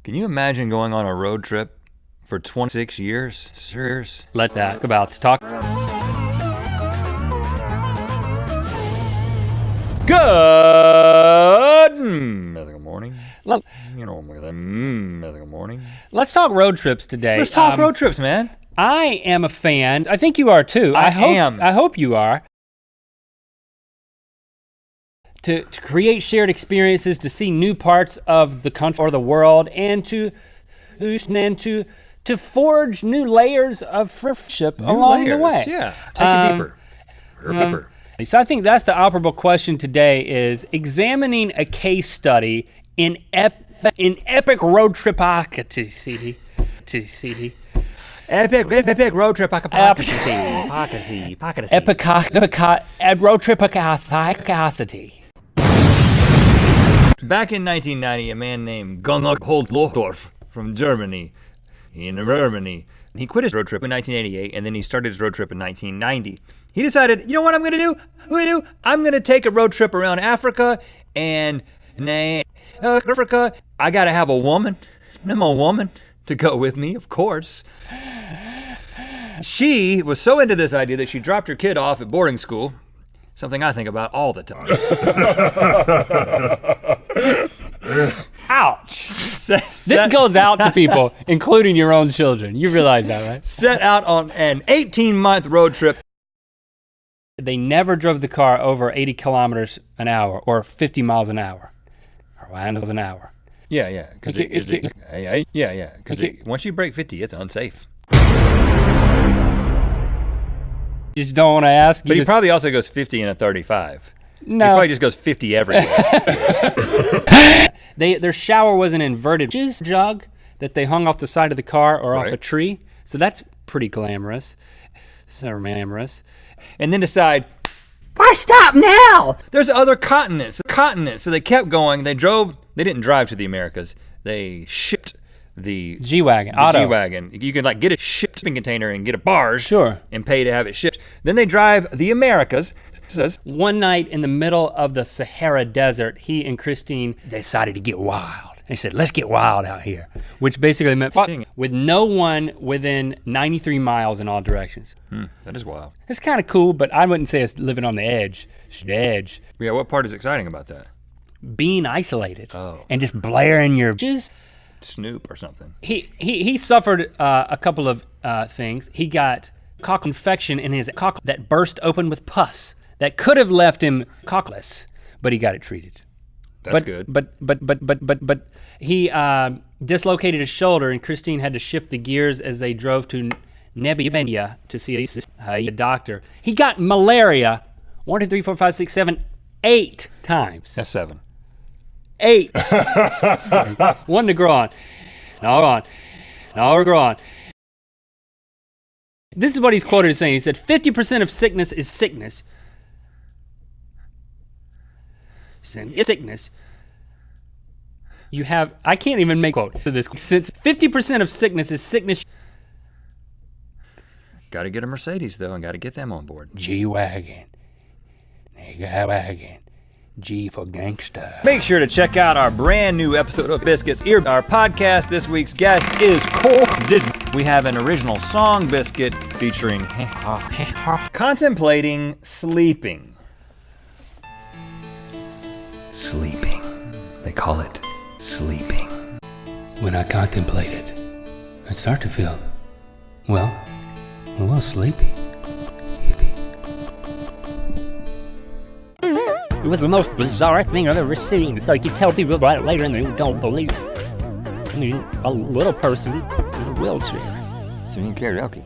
Can you imagine going on a road trip for 26 years? Sirs. Let's talk. Good mythical morning. Mythical morning. Let's talk road trips today. Let's talk road trips, man. I am a fan. I think you are too. I hope you are. To create shared experiences, to see new parts of the country or the world, and to forge new layers of friendship along the way. Yeah, take it deeper. So I think that's the operable question today: is examining a case study in epic road trip ocracy. Epic road trip road trip ocracy. Back in 1990, a man named Gunnar Holdorf from Germany, he quit his road trip in 1988, and then he started his road trip in 1990. He decided, you know what I'm gonna do? I'm gonna take a road trip around Africa, and Africa, I gotta have a woman. I'm a woman to go with me, of course. She was so into this idea that she dropped her kid off at boarding school, something I think about all the time. Ouch. This goes out to people, including your own children. You realize that, right? Set out on an 18-month road trip. They never drove the car over 80 kilometers an hour or 50 miles an hour or miles an hour. Yeah. Because once you break 50, it's unsafe. Just don't want to ask. But he probably also goes 50 in a 35. No. He probably just goes 50 everywhere. Their shower was an inverted jug that they hung off the side of the car or off a tree. So that's pretty glamorous. And then decide, why stop now? There's other continents. So they kept going. They didn't drive to the Americas. They shipped the G-Wagon. G-Wagon. You can get a shipping container and get a barge. Sure. And pay to have it shipped. Then they drive the Americas. One night in the middle of the Sahara Desert, he and Christine decided to get wild. They said, let's get wild out here, which basically meant fucking with no one within 93 miles in all directions. That is wild. It's kind of cool, but I wouldn't say it's living on the edge. It's the edge. Yeah, what part is exciting about that? Being isolated and just blaring your Snoop or something. He suffered a couple of things. He got cock infection in his cock that burst open with pus that could have left him cockless, but he got it treated. That's good. But he dislocated his shoulder, and Christine had to shift the gears as they drove to Nebia to see a doctor. He got malaria 1, 2, 3, 4, 5, 6, 7, 8 times. That's 7. 8. One to grow on. Now we're growing. This is what he's quoted as saying. He said, 50% of sickness is sickness. Sickness. I can't even make quote to this. Since 50% of sickness is sickness. Got to get a Mercedes, though, and got to get them on board. G-Wagon. G for gangsta. Make sure to check out our brand new episode of Biscuits Ear, our podcast. This week's guest is Cole. We have an original song biscuit featuring contemplating sleeping. Sleeping. They call it sleeping. When I contemplate it, I start to feel, a little sleepy. It was the most bizarre thing I've ever seen. So you can tell people about it later and they don't believe it. I mean, a little person in a wheelchair singing karaoke.